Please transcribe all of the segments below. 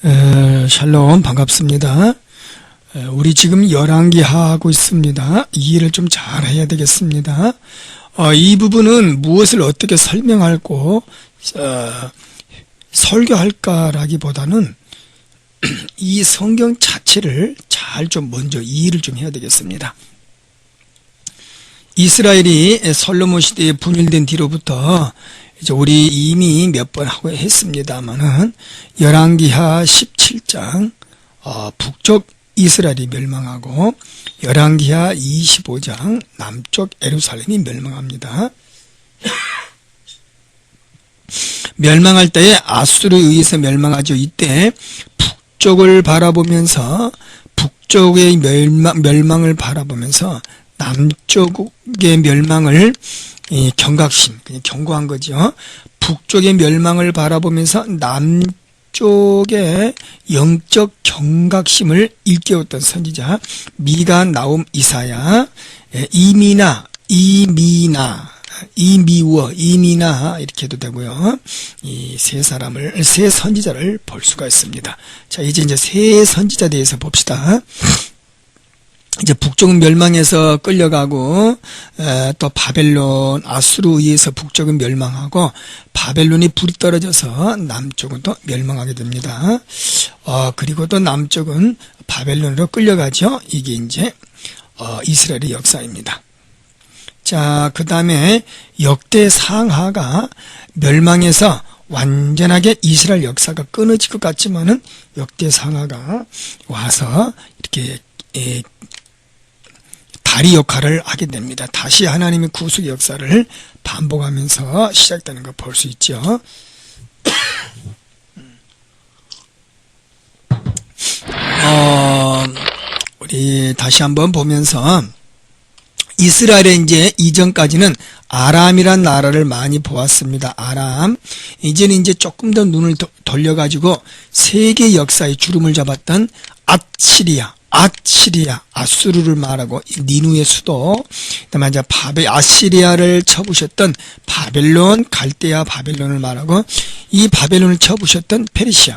샬롬 반갑습니다. 우리 지금 열왕기하 하고 있습니다. 이해를 좀 잘 해야 되겠습니다. 이 부분은 무엇을 어떻게 설명하고 설교할까라기보다는 이 성경 자체를 잘 좀 먼저 이해를 좀 해야 되겠습니다. 이스라엘이 솔로몬 시대에 분열된 뒤로부터 이제 우리 이미 몇 번 하고 했습니다만은 열왕기하 17장 북쪽 이스라엘이 멸망하고 열왕기하 25장 남쪽 예루살렘이 멸망합니다. 멸망할 때에 아수르에 의해서 멸망하죠. 이때 북쪽을 바라보면서 북쪽의 멸망을 바라보면서 남쪽의 멸망을 경각심, 경고한 거죠. 북쪽의 멸망을 바라보면서 남쪽의 영적 경각심을 일깨웠던 선지자 미가, 나움, 이사야, 이미나 이렇게 해도 되고요. 이 세 선지자를 볼 수가 있습니다. 자, 이제 세 선지자에 대해서 봅시다. 이제 북쪽은 멸망해서 끌려가고 또 바벨론, 아수르에 의해서 북쪽은 멸망하고 바벨론이 불이 떨어져서 남쪽은 또 멸망하게 됩니다. 그리고 또 남쪽은 바벨론으로 끌려가죠. 이게 이제 이스라엘의 역사입니다. 자, 그 다음에 역대 상하가 멸망해서 완전하게 이스라엘 역사가 끊어질 것 같지만은 역대 상하가 와서 이렇게 다리 역할을 하게 됩니다. 다시 하나님의 구속 역사를 반복하면서 시작되는 걸 볼 수 있죠. 우리 다시 한번 보면서 이스라엘의 이제 이전까지는 아람이란 나라를 많이 보았습니다. 아람. 이제는 이제 조금 더 눈을 돌려가지고 세계 역사의 주름을 잡았던 아시리아, 아수르를 말하고 니누의 수도, 그다음에 이제 아시리아를 쳐부셨던 바벨론, 갈대아 바벨론을 말하고 이 바벨론을 쳐부셨던 페르시아,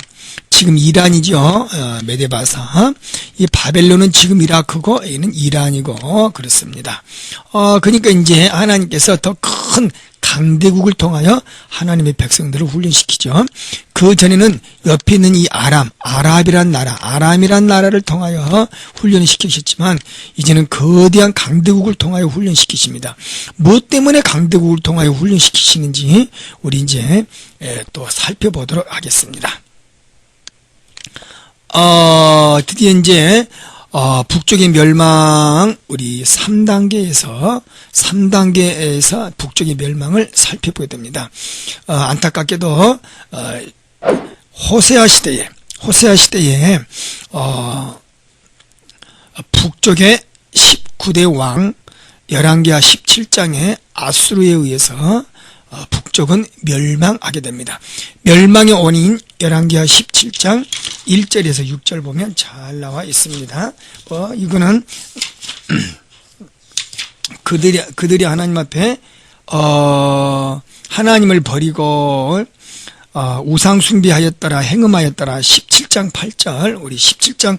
지금 이란이죠. 메데바사. 이 바벨론은 지금 이라크고 얘는 이란이고 그렇습니다. 그러니까 이제 하나님께서 더 큰 강대국을 통하여 하나님의 백성들을 훈련시키죠. 그 전에는 옆에 있는 이 아랍이란 나라를 통하여 훈련을 시키셨지만 이제는 거대한 강대국을 통하여 훈련시키십니다. 무엇 때문에 강대국을 통하여 훈련시키시는지 우리 이제 또 살펴보도록 하겠습니다. 드디어 이제 북쪽의 멸망, 우리 3단계에서 북쪽의 멸망을 살펴보게 됩니다. 안타깝게도 호세아 시대에 북쪽의 19대 왕, 열왕기하 17장에 아수르에 의해서 북쪽은 멸망하게 됩니다. 멸망의 원인 열왕기하 17장 1절에서 6절 보면 잘 나와 있습니다. 이거는 그들이 하나님 앞에 하나님을 버리고 우상 숭배하였더라, 행음하였더라. 17장 8절, 우리 17장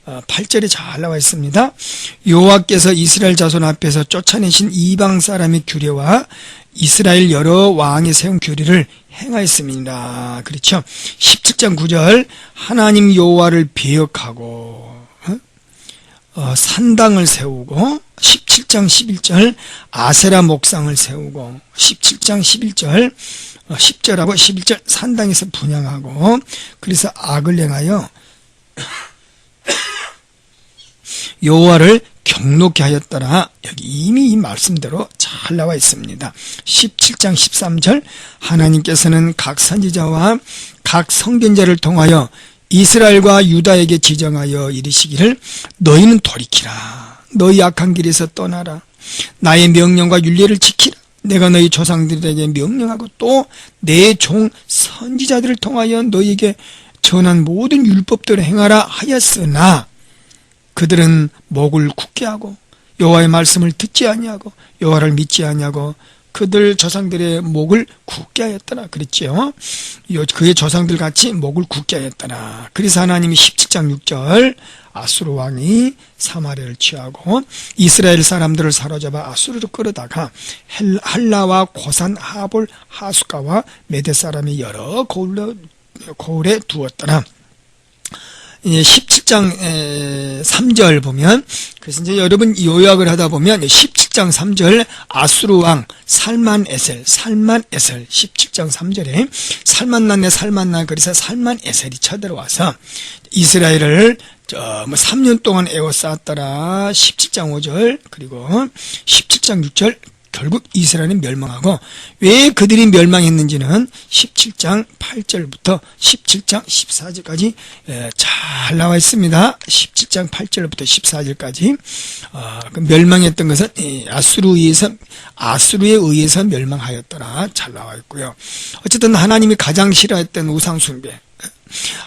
8절에 잘 나와 있습니다. 여호와께서 이스라엘 자손 앞에서 쫓아내신 이방 사람의 규례와 이스라엘 여러 왕이 세운 규례를 행하였습니다. 그렇죠. 17장 9절 하나님 여호와를 배역하고 산당을 세우고, 17장 11절 아세라 목상을 세우고, 17장 11절 10절하고 11절 산당에서 분향하고, 그래서 악을 행하여 여호와를 경노케 하였더라. 여기 이미 이 말씀대로 잘 나와 있습니다. 17장 13절 하나님께서는 각 선지자와 각 선견자를 통하여 이스라엘과 유다에게 지정하여 이르시기를 너희는 돌이키라. 너희 악한 길에서 떠나라. 나의 명령과 율례를 지키라. 내가 너희 조상들에게 명령하고 또 내 종 선지자들을 통하여 너희에게 전한 모든 율법들을 행하라 하였으나 그들은 목을 굳게 하고 여호와의 말씀을 듣지 아니하고 여호와를 믿지 아니하고 그들 조상들의 목을 굳게 하였더라 그랬죠. 그의 조상들 같이 목을 굳게 하였더라. 그래서 하나님이 17장 6절 아수르 왕이 사마리아를 취하고 이스라엘 사람들을 사로잡아 아수르로 끌어다가 할라와 고산, 하볼, 하수가와 메대 사람의 여러 고을에 두었더라. 17장 3절 보면, 그래서 이제 여러분 요약을 하다 보면 17장 3절 아수르 왕 살만에셀 17장 3절에 살만난 그래서 살만에셀이 쳐들어와서 이스라엘을 3년 동안 에워쌌더라. 17장 5절 그리고 17장 6절 결국 이스라엘은 멸망하고, 왜 그들이 멸망했는지는 17장 8절부터 17장 14절까지 잘 나와 있습니다. 17장 8절부터 14절까지 멸망했던 것은 아수르에 의해서 멸망하였더라. 잘 나와 있고요. 어쨌든 하나님이 가장 싫어했던 우상숭배,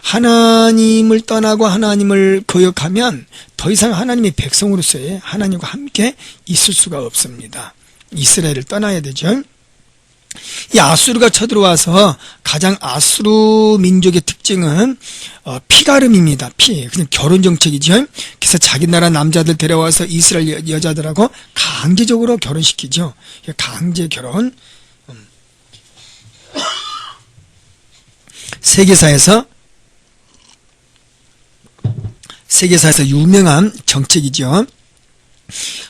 하나님을 떠나고 하나님을 거역하면 더 이상 하나님의 백성으로서의 하나님과 함께 있을 수가 없습니다. 이스라엘을 떠나야 되죠. 이 아수르가 쳐들어와서 가장 아수르 민족의 특징은 피가름입니다. 그냥 결혼 정책이죠. 그래서 자기 나라 남자들 데려와서 이스라엘 여자들하고 강제적으로 결혼시키죠. 강제 결혼. 세계사에서 유명한 정책이죠.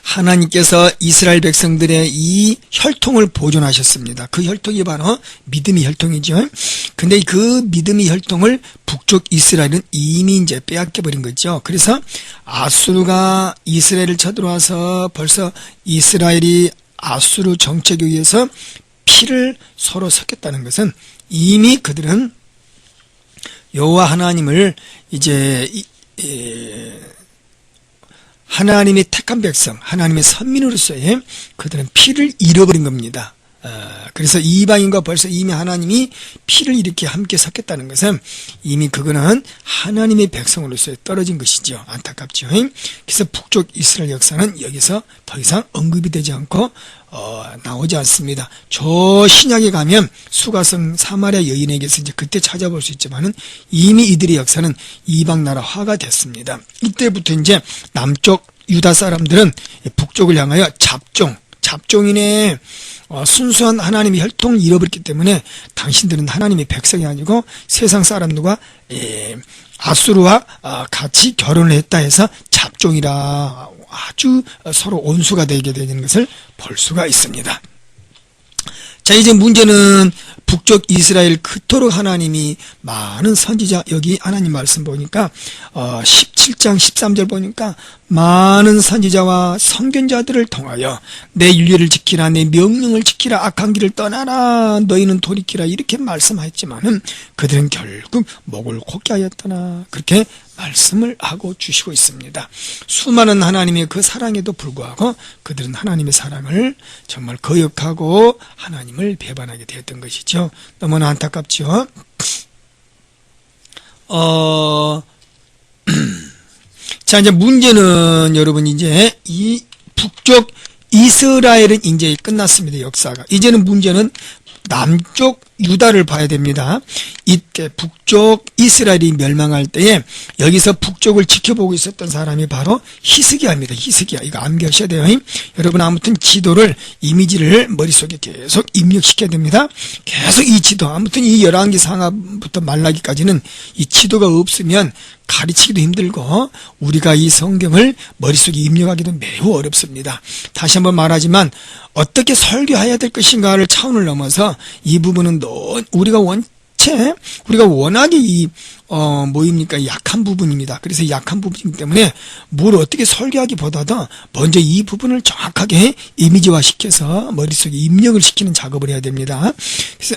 하나님께서 이스라엘 백성들의 이 혈통을 보존하셨습니다. 그 혈통이 바로 믿음의 혈통이죠. 근데 그 믿음의 혈통을 북쪽 이스라엘은 이미 이제 빼앗겨버린 거죠. 그래서 아수르가 이스라엘을 쳐들어와서 벌써 이스라엘이 아수르 정책에 의해서 피를 서로 섞였다는 것은 이미 그들은 여호와 하나님을 이제 하나님의 택한 백성, 하나님의 선민으로서의 그들은 피를 잃어버린 겁니다. 그래서 이방인과 벌써 이미 하나님이 피를 이렇게 함께 섞였다는 것은 이미 그거는 하나님의 백성으로서의 떨어진 것이죠. 안타깝죠. 그래서 북쪽 이스라엘 역사는 여기서 더 이상 언급이 되지 않고 나오지 않습니다. 저 신약에 가면 수가성 사마리아 여인에게서 이제 그때 찾아볼 수 있지만은 이미 이들의 역사는 이방 나라화가 됐습니다. 이때부터 이제 남쪽 유다 사람들은 북쪽을 향하여 잡종이네, 순수한 하나님의 혈통을 잃어버렸기 때문에 당신들은 하나님의 백성이 아니고 세상 사람들과 아수르와 같이 결혼을 했다 해서 잡종이라 아주 서로 온수가 되게 되는 것을 볼 수가 있습니다. 자, 이제 문제는 북쪽 이스라엘 그토록 하나님이 많은 선지자, 여기 하나님 말씀 보니까 17장 13절 보니까 많은 선지자와 선견자들을 통하여 내 윤리를 지키라, 내 명령을 지키라, 악한 길을 떠나라, 너희는 돌이키라, 이렇게 말씀하였지만은 그들은 결국 목을 곧게 하였더라, 그렇게 말씀을 하고 주시고 있습니다. 수많은 하나님의 그 사랑에도 불구하고 그들은 하나님의 사랑을 정말 거역하고 하나님을 배반하게 되었던 것이죠. 너무나 안타깝죠. 자, 이제 문제는 여러분, 이제 이 북쪽 이스라엘은 이제 끝났습니다. 역사가. 이제는 문제는 남쪽 유다를 봐야 됩니다. 이때 북쪽 이스라엘이 멸망할 때에 여기서 북쪽을 지켜보고 있었던 사람이 바로 히스기야입니다. 히스기야. 이거 암기하셔야 돼요. 여러분, 아무튼 지도를, 이미지를 머릿속에 계속 입력시켜야 됩니다. 계속 이 지도, 아무튼 이 열왕기 상하부터 말라기까지는 이 지도가 없으면 가르치기도 힘들고 우리가 이 성경을 머릿속에 입력하기도 매우 어렵습니다. 다시 한번 말하지만 어떻게 설교해야 될 것인가를 차원을 넘어서 이 부분은 우리가 워낙에 약한 부분입니다. 그래서 약한 부분이기 때문에 뭘 어떻게 설교하기보다도 먼저 이 부분을 정확하게 이미지화 시켜서 머릿속에 입력을 시키는 작업을 해야 됩니다. 그래서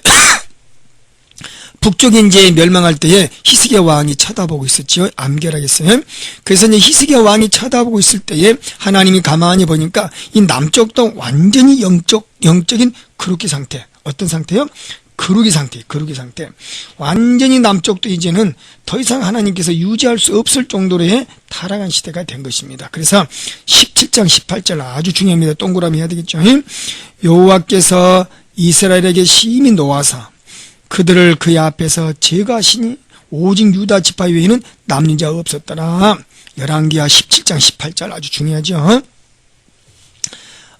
북쪽이 이제 멸망할 때에 히스기야 왕이 쳐다보고 있었죠. 암결하겠어요. 그래서 이제 히스기야 왕이 쳐다보고 있을 때에 하나님이 가만히 보니까 이 남쪽도 완전히 영적인 그룹기 상태. 어떤 상태요? 거룩의 상태. 완전히 남쪽도 이제는 더 이상 하나님께서 유지할 수 없을 정도로의 타락한 시대가 된 것입니다. 그래서 17장 18절 아주 중요합니다. 동그라미 해야 되겠죠. 여호와께서 이스라엘에게 심히 노하사 그들을 그의 앞에서 제거하시니 오직 유다 지파 외에는 남는 자가 없었더라. 열왕기하 17장 18절 아주 중요하죠.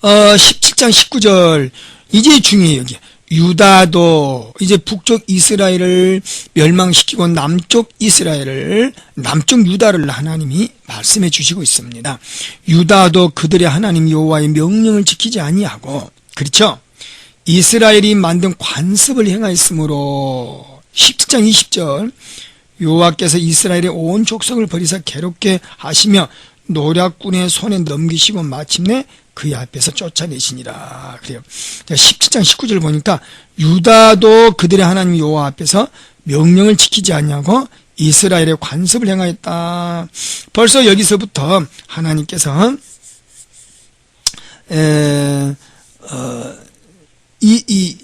17장 19절 이제 중요해요. 여기 유다도 이제 북쪽 이스라엘을 멸망시키고 남쪽 유다를 하나님이 말씀해 주시고 있습니다. 유다도 그들의 하나님 여호와의 명령을 지키지 아니하고, 그렇죠? 이스라엘이 만든 관습을 행하였으므로 17장 20절 여호와께서 이스라엘의 온 족속을 버리사 괴롭게 하시며 노략군의 손에 넘기시고 마침내 그의 앞에서 쫓아내시니라. 그래요. 17장 19절 보니까 유다도 그들의 하나님 여호와 앞에서 명령을 지키지 않냐고 이스라엘의 관습을 행하였다. 벌써 여기서부터 하나님께서 이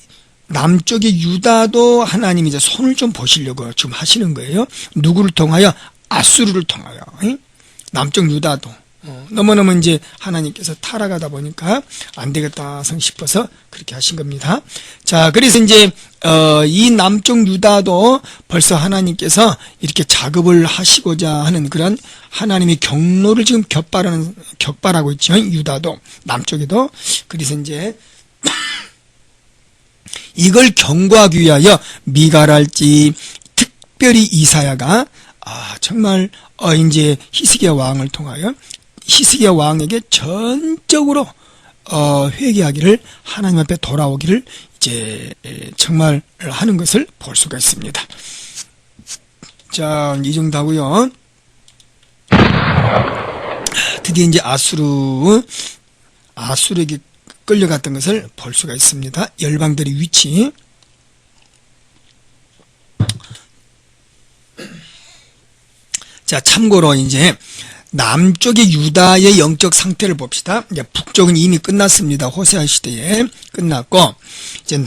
남쪽의 유다도 하나님이 이제 손을 좀 보시려고 지금 하시는 거예요. 누구를 통하여? 아수르를 통하여. 남쪽 유다도. 너무너무 이제 하나님께서 타락하다 보니까 안 되겠다 싶어서 그렇게 하신 겁니다. 자, 그래서 이제 이 남쪽 유다도 벌써 하나님께서 이렇게 작업을 하시고자 하는 그런 하나님의 경로를 지금 격발하고 있죠. 유다도, 남쪽에도. 그래서 이제 이걸 경고하기 위하여 미가랄지 특별히 이사야가 정말 이제 히스기야 왕을 통하여 히스기야 왕에게 전적으로 회개하기를, 하나님 앞에 돌아오기를 이제 정말 하는 것을 볼 수가 있습니다. 자, 이 정도 하고요. 드디어 이제 아수르에게 끌려갔던 것을 볼 수가 있습니다. 열방들의 위치. 자, 참고로 이제 남쪽의 유다의 영적 상태를 봅시다. 이제 북쪽은 이미 끝났습니다. 호세아 시대에 끝났고, 이제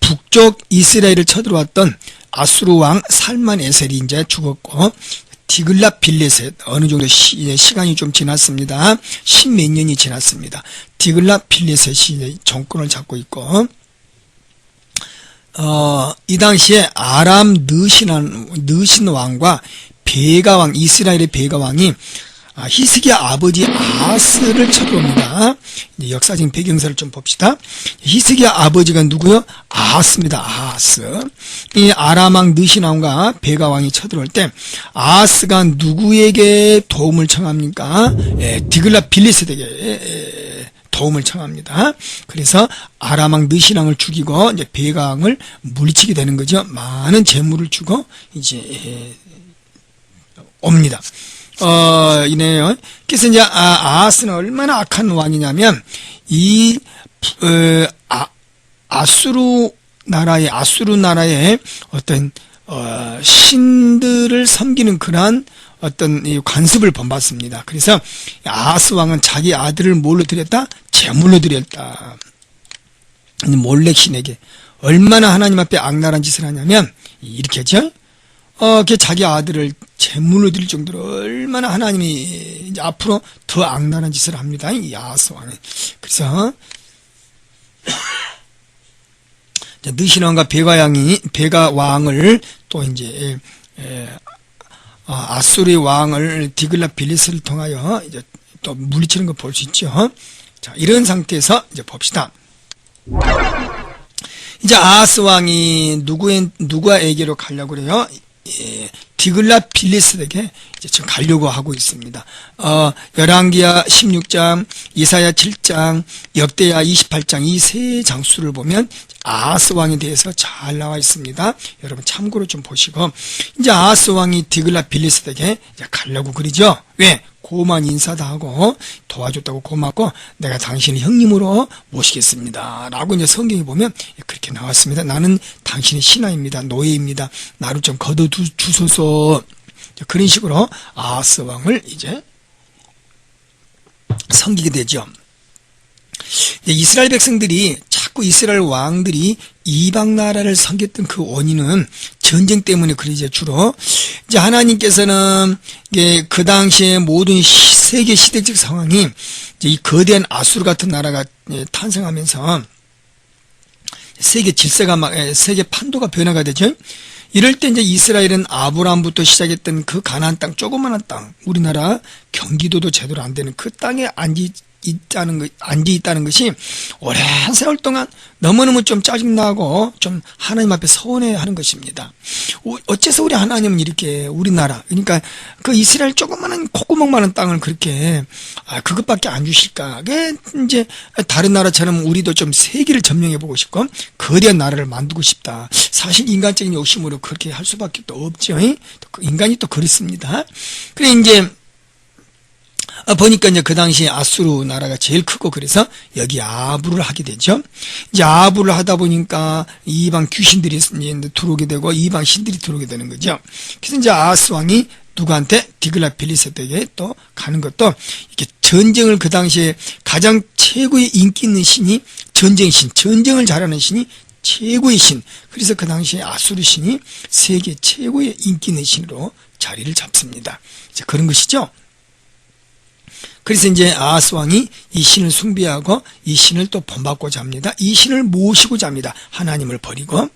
북쪽 이스라엘을 쳐들어왔던 아수르 왕 살만에셀이 이제 죽었고, 디글랏 빌레셋 어느 정도 시간이 좀 지났습니다. 십몇 년이 지났습니다. 디글랏 빌레셋이 정권을 잡고 있고, 이 당시에 아람 느신 왕과 베가 왕, 이스라엘의 베가 왕이 히스기야 아버지 아하스를 쳐들어옵니다. 역사적인 배경사를 좀 봅시다. 히스기야 아버지가 누구요? 아하스입니다. 아하스. 이 아람 왕 느신 왕과 베가 왕이 쳐들어올 때 아하스가 누구에게 도움을 청합니까? 디글랏 빌레셋에게 도움을 청합니다. 그래서 아람 왕 느신 왕을 죽이고 이제 베가 왕을 물리치게 되는 거죠. 많은 재물을 주고 이제 옵니다. 이네요. 그래서 이제 아하스는 얼마나 악한 왕이냐면 아수르 나라의 어떤 신들을 섬기는 그러한 어떤 이 관습을 본받습니다. 그래서 아하스 왕은 자기 아들을 뭘로 드렸다? 제물로 드렸다. 몰렉 신에게 얼마나 하나님 앞에 악랄한 짓을 하냐면 이렇게 하죠. 자기 아들을 제물로 드릴 정도로 얼마나 하나님이 이제 앞으로 더 악랄한 짓을 합니다. 이 아하스 왕은. 그래서 느신 왕과 베가 왕을 또 이제 아수르의 왕을 디글랏 빌레셋을 통하여 이제 또 물리치는 걸 볼 수 있죠. 자, 이런 상태에서 이제 봅시다. 이제 아하스 왕이 누구에게로 가려고 그래요? 디글랏 빌레셋에게 이제 지금 가려고 하고 있습니다. 열왕기하 16장, 이사야 7장, 역대하 28장 이 세 장수를 보면 아하스 왕에 대해서 잘 나와 있습니다. 여러분 참고로 좀 보시고, 이제 아하스 왕이 디글랏 빌레셋에게 이제 가려고 그러죠. 왜? 고만 인사도 하고 도와줬다고 고맙고 내가 당신을 형님으로 모시겠습니다 라고 이제 성경에 보면 그렇게 나왔습니다. 나는 당신의 신하입니다. 노예입니다. 나를 좀 거둬주소서. 그런 식으로 아하스 왕을 이제 섬기게 되죠. 이스라엘 백성들이 자꾸 이스라엘 왕들이 이방 나라를 섬겼던 그 원인은 전쟁 때문에 그러죠. 주로 이제 하나님께서는 이게 그 당시에 모든 세계 시대적 상황이 이제 이 거대한 아수르 같은 나라가 탄생하면서 세계 질서가 세계 판도가 변화가 되죠. 이럴 때 이제 이스라엘은 아브라함부터 시작했던 그 가나안 땅, 조그마한 땅, 우리나라 경기도도 제대로 안 되는 그 땅에 앉아 있다는 것이 오랜 세월 동안 너무너무 좀 짜증나고 좀 하나님 앞에 서운해하는 것입니다. 어째서 우리 하나님은 이렇게 우리나라, 그러니까 그 이스라엘 조그마한 콧구멍만한 땅을 그렇게 그것밖에 안 주실까? 그게 이제 다른 나라처럼 우리도 좀 세계를 점령해 보고 싶고 거대한 나라를 만들고 싶다. 사실 인간적인 욕심으로 그렇게 할 수밖에 또 없죠. 인간이 또 그렇습니다. 그래 이제 보니까 이제 그 당시에 아수르 나라가 제일 크고 그래서 여기 아부를 하게 되죠. 이제 아부를 하다 보니까 이방 귀신들이 들어오게 되고 이방 신들이 들어오게 되는 거죠. 그래서 이제 아하스 왕이 누구한테 디글랏필레셋에게 또 가는 것도 이렇게 전쟁을 그 당시에 가장 최고의 인기 있는 신이 전쟁신, 전쟁을 잘하는 신이 최고의 신. 그래서 그 당시에 아수르 신이 세계 최고의 인기 있는 신으로 자리를 잡습니다. 이제 그런 것이죠. 그래서 이제 아하스 왕이 이 신을 숭배하고 이 신을 또 본받고자 합니다. 이 신을 모시고자 합니다. 하나님을 버리고.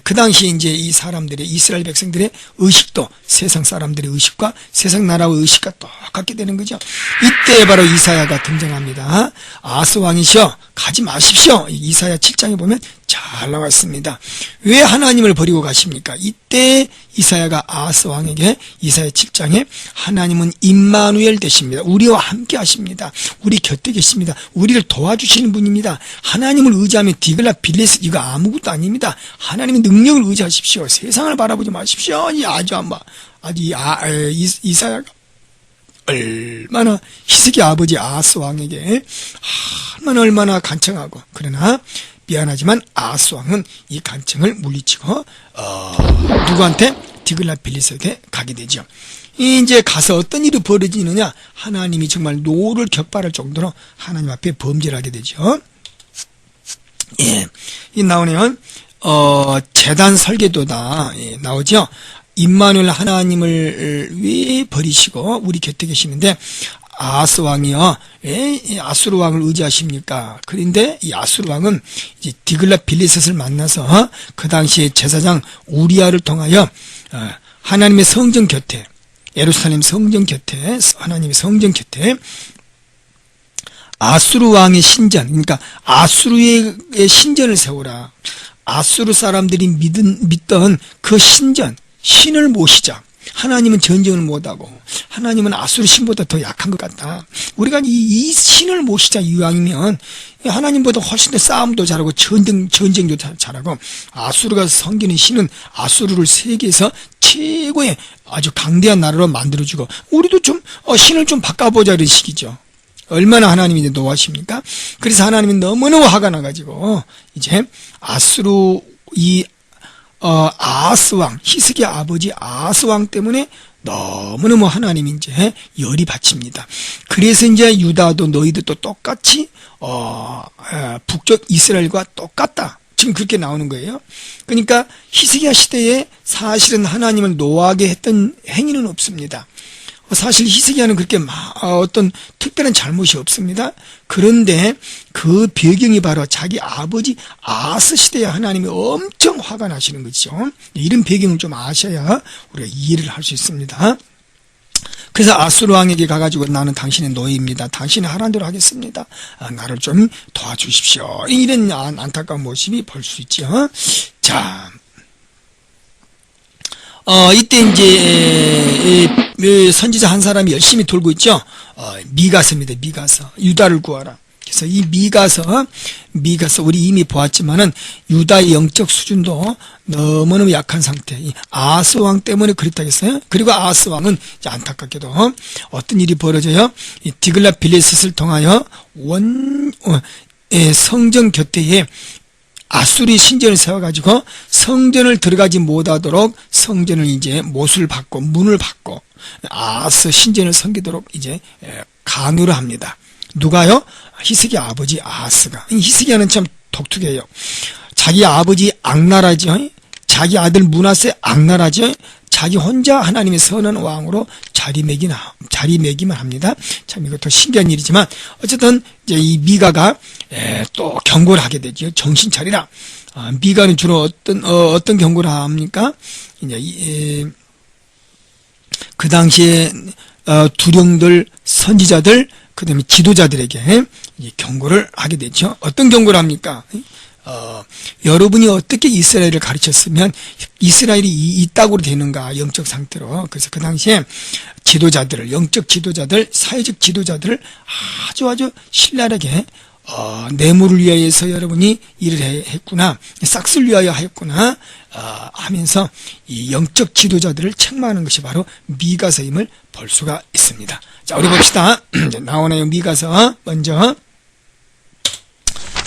그 당시 이제 이 사람들의, 이스라엘 백성들의 의식도 세상 사람들의 의식과 세상 나라의 의식과 똑같게 되는 거죠. 이때 바로 이사야가 등장합니다. 아하스 왕이시여 가지 마십시오. 이사야 7장에 보면 잘 나왔습니다. 왜 하나님을 버리고 가십니까? 이때 이사야가 아하스 왕에게 이사야 7장에 하나님은 임마누엘 되십니다. 우리와 함께 하십니다. 우리 곁에 계십니다. 우리를 도와주시는 분입니다. 하나님을 의지하면 디글랏필레셋 이거 아무것도 아닙니다. 하나님의 능력을 의지하십시오. 세상을 바라보지 마십시오. 이사야가 얼마나 히스기 아버지 아하스 왕에게 얼마나 간청하고, 그러나 미안하지만 아하스 왕은 이 간청을 물리치고 누구한테? 디글랏필레셋에 가게 되죠. 이제 가서 어떤 일이 벌어지느냐? 하나님이 정말 노를 격발할 정도로 하나님 앞에 범죄를 하게 되죠. 이 나오네요. 제단 설계도다. 나오죠. 임마누엘 하나님을 왜 버리시고 우리 곁에 계시는데 아하스 왕이요, 왜 아수르 왕을 의지하십니까? 그런데 이 아수르 왕은 이제 디글랏필레셋을 만나서 그 당시에 제사장 우리아를 통하여 하나님의 성전 곁에, 예루살렘 성전 곁에, 하나님의 성전 곁에 아수르 왕의 신전, 그러니까 아수르의 신전을 세우라. 아수르 사람들이 믿던 그 신전, 신을 모시자. 하나님은 전쟁을 못하고 하나님은 아수르 신보다 더 약한 것 같다. 우리가 이 신을 모시자. 이왕이면 하나님보다 훨씬 더 싸움도 잘하고 전쟁도 잘하고, 아수르가 섬기는 신은 아수르를 세계에서 최고의 아주 강대한 나라로 만들어주고, 우리도 좀 신을 좀 바꿔보자 이런 식이죠. 얼마나 하나님이 노하십니까? 그래서 하나님이 너무너무 화가 나가지고 이제 아수르 아하스 왕, 히스기 아버지 아하스 왕 때문에 너무너무 하나님이 이제 열이 받칩니다. 그래서 이제 유다도 너희도 또 똑같이 북쪽 이스라엘과 똑같다. 지금 그렇게 나오는 거예요. 그러니까 히스기야 시대에 사실은 하나님을 노하게 했던 행위는 없습니다. 사실 히스기야는 그렇게 어떤 특별한 잘못이 없습니다. 그런데 그 배경이 바로 자기 아버지 아하스 시대에 하나님이 엄청 화가 나시는 거죠. 이런 배경을 좀 아셔야 우리가 이해를 할 수 있습니다. 그래서 아수르 왕에게 가가지고 나는 당신의 노예입니다. 당신이 하라는 대로 하겠습니다. 나를 좀 도와주십시오. 이런 안타까운 모습이 볼 수 있죠. 자, 이때 이제 선지자 한 사람이 열심히 돌고 있죠. 미가서입니다. 미가서. 유다를 구하라. 그래서 이 미가서 우리 이미 보았지만은 유다의 영적 수준도 너무너무 약한 상태. 이 아하스 왕 때문에 그랬다겠어요. 그리고 아하스 왕은 이제 안타깝게도 어떤 일이 벌어져요. 이 디글랏필레셋을 통하여 성전 곁에 아수르의 신전을 세워가지고 성전을 들어가지 못하도록 성전을 이제 못을 받고 문을 받고 아하스 신전을 섬기도록 이제 강요를 합니다. 누가요? 히스기야 아버지 아하스가. 히스기야는 참 독특해요. 자기 아버지 악나라죠. 자기 아들 므낫세 악나라죠. 자기 혼자 하나님의 선한 왕으로 자리매기만 합니다. 참 이것도 신기한 일이지만 어쨌든 이제 이 미가가 또 경고를 하게 되죠. 정신 차리라. 미가는 주로 어떤 경고를 합니까? 이제 그 당시에 두령들, 선지자들, 그다음에 지도자들에게 경고를 하게 되죠. 어떤 경고를 합니까? 여러분이 어떻게 이스라엘을 가르쳤으면 이스라엘이 이 땅으로 되는가, 영적 상태로. 그래서 그 당시에 지도자들을, 영적 지도자들, 사회적 지도자들을 아주 신랄하게 뇌물을 위하여서 여러분이 일을 했구나, 싹쓸 위하여 하였구나 하면서 이 영적 지도자들을 책망하는 것이 바로 미가서임을 볼 수가 있습니다. 자, 우리 봅시다. 나오나요? 미가서 먼저.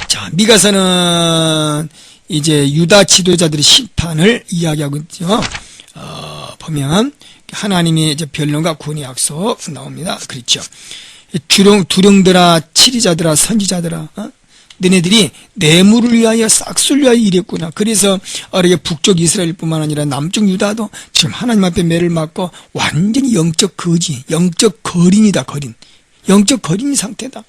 자, 미가서는 이제 유다 지도자들의 심판을 이야기하고 있죠. 보면 하나님의 이제 변론과 구원의 약속 나옵니다. 그렇죠. 두령들아, 치리자들아, 선지자들아, 너네들이 뇌물을 위하여 싹쓸 위하여 일했구나. 그래서 북쪽 이스라엘뿐만 아니라 남쪽 유다도 지금 하나님 앞에 매를 맞고 완전히 영적 거지, 영적 거린이다. 거린, 영적 거린 상태다.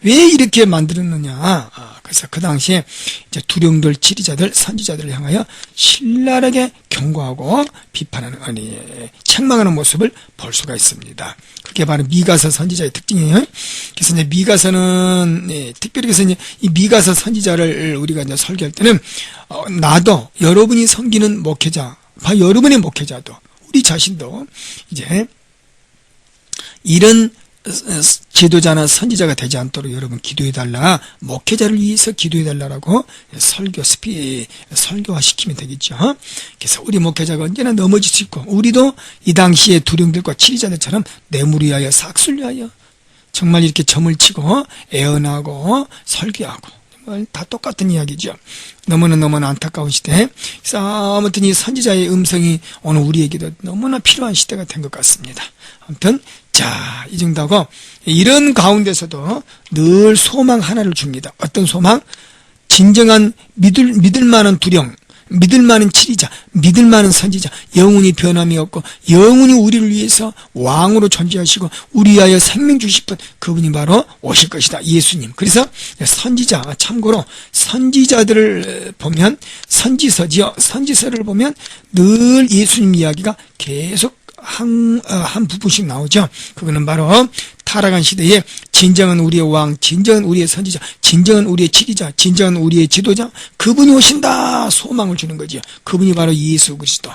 왜 이렇게 만들었느냐? 그래서 그 당시에 이제 두령들, 치리자들, 선지자들을 향하여 신랄하게 경고하고 비판하는, 책망하는 모습을 볼 수가 있습니다. 그게 바로 미가서 선지자의 특징이에요. 그래서 이제 미가서는, 특별히 그래서 이제 이 미가서 선지자를 우리가 이제 설교할 때는, 나도, 여러분이 섬기는 목회자, 여러분의 목회자도, 우리 자신도 이제 이런 지도자나 선지자가 되지 않도록 여러분 기도해달라, 목회자를 위해서 기도해달라라고 설교화시키면 되겠죠. 그래서 우리 목회자가 언제나 넘어질 수 있고, 우리도 이 당시에 두령들과 치리자들처럼 뇌물 위하여, 싹쓸 위하여 정말 이렇게 점을 치고 애언하고 설교하고, 다 똑같은 이야기죠. 너무나 안타까운 시대. 그래서 아무튼 이 선지자의 음성이 오늘 우리에게도 너무나 필요한 시대가 된 것 같습니다. 아무튼 자, 이 정도고, 이런 가운데서도 늘 소망 하나를 줍니다. 어떤 소망? 진정한 믿을 만한 두령, 믿을 만한 치리자, 믿을 만한 선지자, 영원히 변함이 없고 영원히 우리를 위해서 왕으로 존재하시고 우리 위하여 생명 주실 분, 그분이 바로 오실 것이다. 예수님. 그래서 선지자, 참고로 선지자들을 보면, 선지서지요. 선지서를 보면 늘 예수님 이야기가 계속 한 부분씩 나오죠. 그거는 바로 타락한 시대에 진정한 우리의 왕, 진정한 우리의 선지자, 진정한 우리의 치리자, 진정한 우리의 지도자, 그분이 오신다 소망을 주는 거죠. 그분이 바로 예수 그리스도.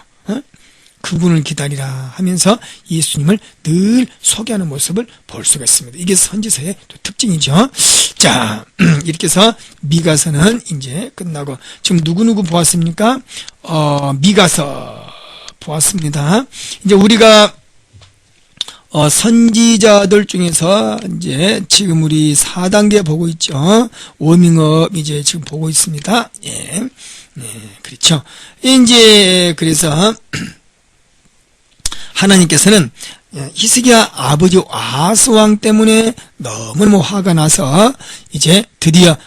그분을 기다리라 하면서 예수님을 늘 소개하는 모습을 볼 수가 있습니다. 이게 선지서의 특징이죠. 자, 이렇게 해서 미가서는 이제 끝나고, 지금 누구누구 보았습니까? 미가서 보았습니다. 이제 우리가 선지자들 중에서 이제 지금 우리 4단계 보고 있죠. 워밍업 이제 지금 보고 있습니다. 예. 그렇죠. 이제 그래서 하나님께서는 히스기야 아버지 아스 왕 때문에 너무너무 화가 나서 이제 드디어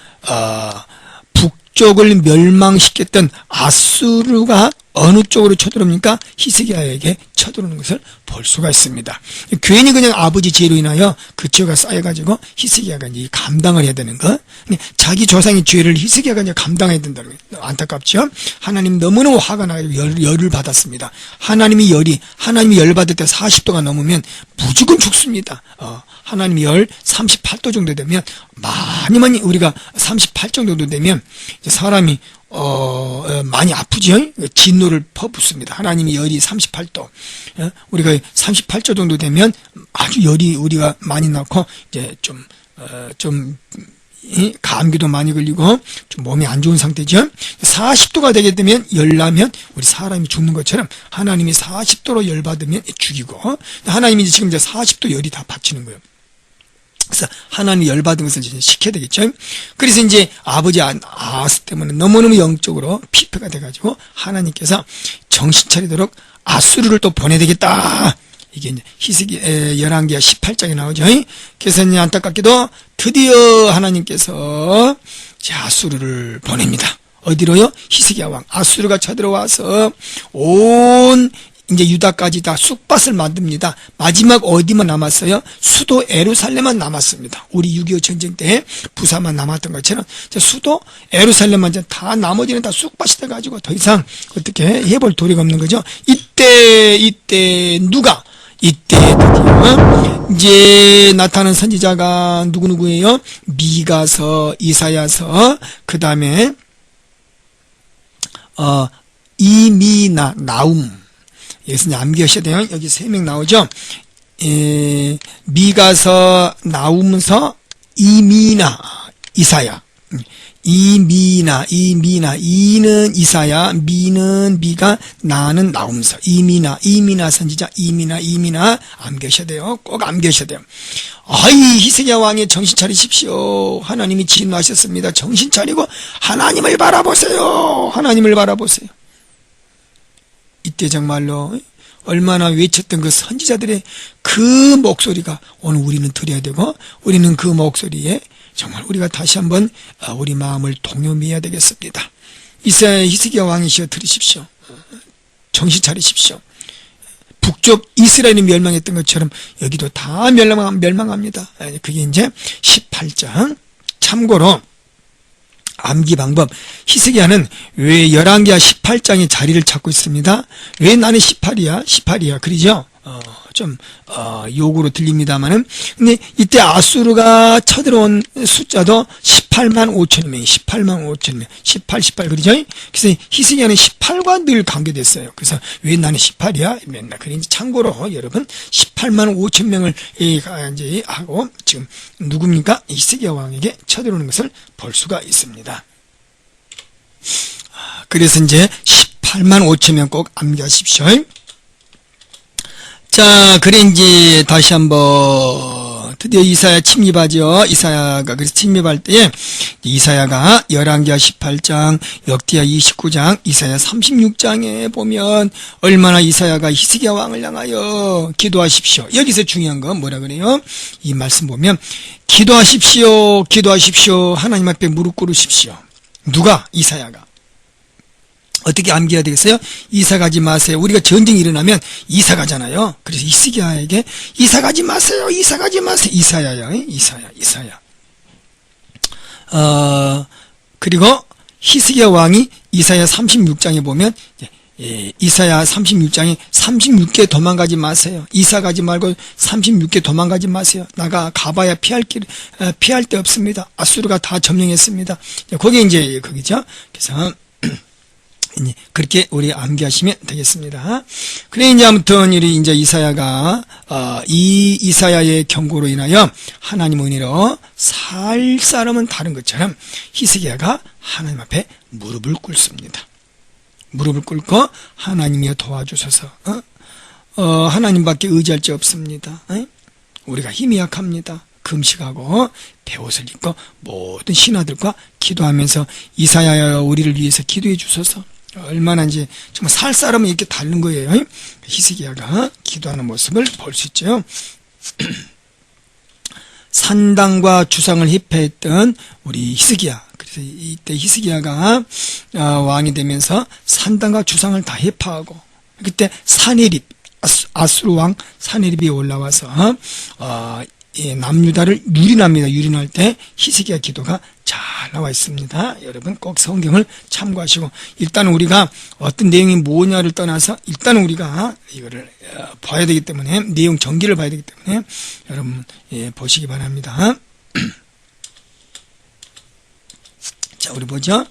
북쪽을 멸망시켰던 아수르가 어느 쪽으로 쳐들어옵니까? 히스기야에게 쳐들어오는 것을 볼 수가 있습니다. 괜히 그냥 아버지 죄로 인하여 그 죄가 쌓여가지고 히스기야가 이제 감당을 해야 되는 거. 자기 조상의 죄를 히스기야가 이제 감당해야 된다는 거. 안타깝죠? 하나님 너무너무 화가 나서 열을 받았습니다. 하나님이 열 받을 때 40도가 넘으면 무조건 죽습니다. 하나님이 열 38도 정도 되면 많이 우리가 38 정도 되면 이제 사람이 많이 아프죠? 진노를 퍼붓습니다. 하나님이 열이 38도. 우리가 38도 정도 되면 아주 열이 우리가 많이 나고, 이제 감기도 많이 걸리고, 좀 몸이 안 좋은 상태죠? 40도가 되게 되면, 열나면 우리 사람이 죽는 것처럼 하나님이 40도로 열 받으면 죽이고, 하나님이 지금 이제 40도 열이 다 받치는 거예요. 그래서 하나님이 열받은 것을 이제 시켜야 되겠죠. 그래서 이제 아버지 아스 때문에 너무너무 영적으로 피폐가 돼가지고 하나님께서 정신 차리도록 아수르를 또 보내야 되겠다. 이게 이제 히스기 열왕기하 18장에 나오죠. 그래서 이제 안타깝게도 드디어 하나님께서 아수르를 보냅니다. 어디로요? 히스기야 왕. 아수르가 쳐들어와서 온 이제 유다까지 다 쑥밭을 만듭니다. 마지막 어디만 남았어요? 수도 에루살렘만 남았습니다. 우리 6.25 전쟁 때 부사만 남았던 것처럼 수도 에루살렘만 이제 다 나머지는 다 쑥밭이 돼가지고 더 이상 어떻게 해볼 도리가 없는 거죠. 이때 누가? 이때 드디어 이제 나타난 선지자가 누구예요? 미가서, 이사야서, 그 다음에 이미나, 나움. 여기서 이제 암기하셔야 돼요. 여기 3명 나오죠. 미가서, 나움서, 이미나, 이사야. 이미나, 이는 이사야, 미는 미가, 나는 나움서. 이미나 선지자, 이미나 암기하셔야 돼요. 꼭 암기하셔야 돼요. 아이, 히스기야 왕이 정신 차리십시오. 하나님이 진노하셨습니다. 정신 차리고 하나님을 바라보세요. 하나님을 바라보세요. 이때 정말로 얼마나 외쳤던 그 선지자들의 그 목소리가 오늘 우리는 들어야 되고, 우리는 그 목소리에 정말 우리가 다시 한번 우리 마음을 동요매야 되겠습니다. 히스기야 왕이시여 들으십시오. 정신 차리십시오. 북쪽 이스라엘이 멸망했던 것처럼 여기도 다 멸망합니다. 그게 이제 18장. 참고로 암기 방법. 히스기야는 왜 열왕기하 18장의 자리를 찾고 있습니다. 왜 나는 18이야? 그러죠? 욕으로 들립니다만은. 근데 이때 아수르가 쳐들어온 숫자도 18만 5천명, 18, 그러죠? 그래서 히스기야는 18과 늘 관계됐어요. 그래서 왜 나는 18이야? 맨날. 그러니 참고로 여러분, 18만 5천 명을 이제 하고 지금 누굽니까? 히스기야 왕에게 쳐들어오는 것을 볼 수가 있습니다. 그래서 이제 18만 5천 명 꼭 암기하십시오. 자, 그래, 이제, 다시 한번, 드디어 이사야 침입하죠. 이사야가, 그래서 침입할 때에, 이사야가 열왕기하 18장, 역대하 29장, 이사야 36장에 보면, 얼마나 이사야가 히스기야 왕을 향하여 기도하십시오. 여기서 중요한 건 뭐라 그래요? 이 말씀 보면, 기도하십시오. 하나님 앞에 무릎 꿇으십시오. 누가? 이사야가. 어떻게 암기해야 되겠어요? 이사 가지 마세요. 우리가 전쟁이 일어나면 이사 가잖아요. 그래서 히스기야에게 이사 가지 마세요. 이사야야. 그리고 히스기야 왕이 이사야 36장에 보면 이사야 36장에 36개 도망가지 마세요. 이사 가지 말고 36개 도망가지 마세요. 가봐야 피할 데 없습니다. 아수르가 다 점령했습니다. 그게 이제 거기죠. 그래서 그렇게 우리 암기하시면 되겠습니다. 그래, 이제 아무튼, 이제 이사야가, 이 이사야의 경고로 인하여 하나님 은혜로 살 사람은 다른 것처럼 히스기야가 하나님 앞에 무릎을 꿇습니다. 무릎을 꿇고 하나님이여 도와주셔서, 하나님밖에 의지할 자 없습니다. 우리가 힘이 약합니다. 금식하고 베옷을 입고 모든 신하들과 기도하면서 이사야여 우리를 위해서 기도해 주소서. 얼마나 이제 정말 살 사람은 이렇게 다른 거예요. 히스기야가 기도하는 모습을 볼 수 있죠. 산당과 주상을 회폐했던 우리 히스기야. 그래서 이때 히스기야가 왕이 되면서 산당과 주상을 다 회파하고, 그때 사네립, 아수르 왕 사네립이 올라와서 남유다를 유린합니다. 유린할 때 히스기야 기도가 잘 나와 있습니다. 여러분 꼭 성경을 참고하시고, 일단 우리가 어떤 내용이 뭐냐를 떠나서 일단 우리가 이거를 봐야 되기 때문에, 내용 전기를 봐야 되기 때문에 여러분 보시기 바랍니다. 자, 우리 보죠.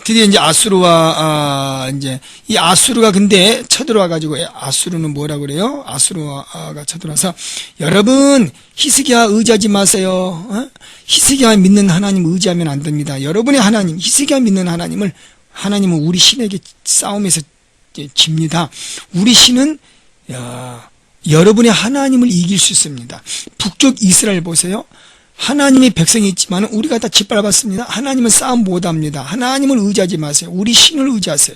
드디어 이제 아수르와, 이제, 이 아수르가 근데 쳐들어와가지고, 아수르는 뭐라 그래요? 아수르가 쳐들어와서, 여러분, 히스기야 의지하지 마세요. 히스기야 믿는 하나님 의지하면 안 됩니다. 여러분의 하나님, 히스기야 믿는 하나님은 우리 신에게 싸움에서 집니다. 우리 신은, 여러분의 하나님을 이길 수 있습니다. 북쪽 이스라엘 보세요. 하나님의 백성이 있지만 우리가 다 짓밟았습니다. 하나님은 싸움 못합니다. 하나님을 의지하지 마세요. 우리 신을 의지하세요.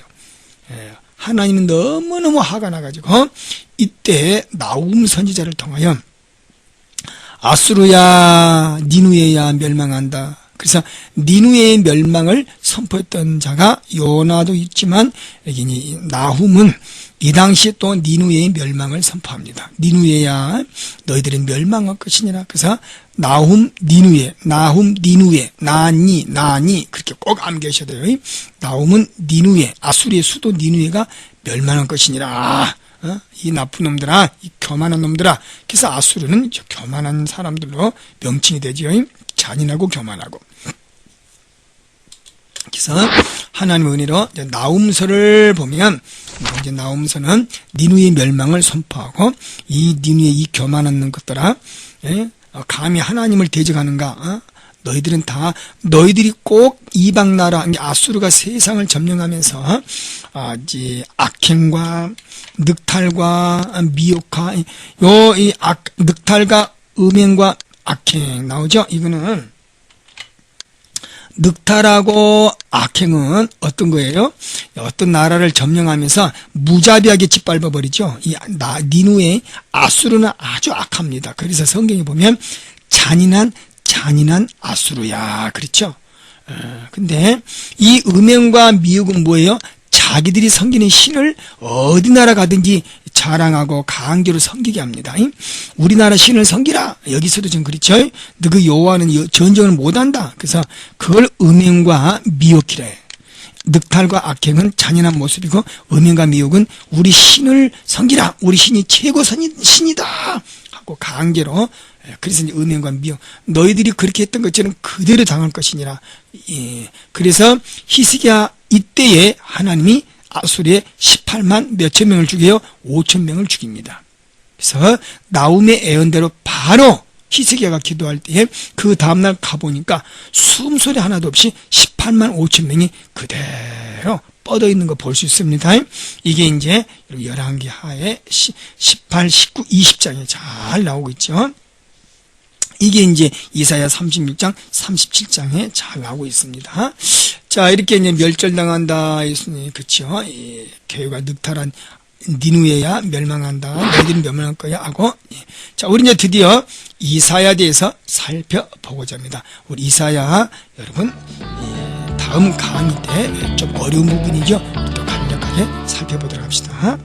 하나님은 너무너무 화가 나가지고 이때 나움 선지자를 통하여 아수르야 니누에야 멸망한다. 그래서 니누에의 멸망을 선포했던 자가 요나도 있지만 여기 나훔은 이 당시에 또 니누에의 멸망을 선포합니다. 니누에야 너희들이 멸망할 것이니라. 그래서 나훔 니누에, 나니 그렇게 꼭 암기하셔야 돼요. 나훔은 니누에, 아수리의 수도 니누에가 멸망할 것이니라. 이 나쁜 놈들아, 이 교만한 놈들아. 그래서 아수르는 교만한 사람들로 명칭이 되지요. 잔인하고 교만하고. 그래서 하나님의 은혜로 나훔서를 보면 이제 나훔서는 니누의 멸망을 선포하고 이 니누의 이 교만한 것들아, 감히 하나님을 대적하는가? 너희들은 다 너희들이 꼭 이방 나라 아수르가 세상을 점령하면서 이제 악행과 늑탈과 미혹과 이 늑탈과 음행과 악행 나오죠. 이거는 늑탈하고 악행은 어떤 거예요? 어떤 나라를 점령하면서 무자비하게 짓밟아 버리죠. 이 니누의 아수르는 아주 악합니다. 그래서 성경에 보면 잔인한 아수르야, 그렇죠? 근데 이 음행과 미혹은 뭐예요? 자기들이 섬기는 신을 어디 나라 가든지 자랑하고 강제로 섬기게 합니다. 우리나라 신을 섬기라. 여기서도 지금 그렇죠? 너 그 여호와는 전쟁을 못한다. 그래서 그걸 음행과 미혹이래. 늑탈과 악행은 잔인한 모습이고 음행과 미혹은 우리 신을 섬기라. 우리 신이 최고 신이다. 하고 강제로. 그래서 이제 음행과 미혹. 너희들이 그렇게 했던 것처럼 그대로 당할 것이니라. 그래서 히스기야 이때에 하나님이 아수르에 18만 몇천 명을 죽여요. 5천 명을 죽입니다. 그래서 나훔의 예언대로 바로 히스기야가 기도할 때에 그 다음날 가보니까 숨소리 하나도 없이 18만 5천 명이 그대로 뻗어 있는 거 볼 수 있습니다. 이게 이제 열왕기 하에 18, 19, 20장에 잘 나오고 있죠. 이게 이제 이사야 36장, 37장에 잘 나오고 있습니다. 자, 이렇게 이제 멸절당한다 했으니, 그쵸? 개가 늑탈한 니누에야 멸망한다. 너희들은 멸망할 거야. 하고. 자, 우리 이제 드디어 이사야에 대해서 살펴보고자 합니다. 우리 이사야, 여러분, 다음 강의 때 좀 어려운 부분이죠. 또 간략하게 살펴보도록 합시다.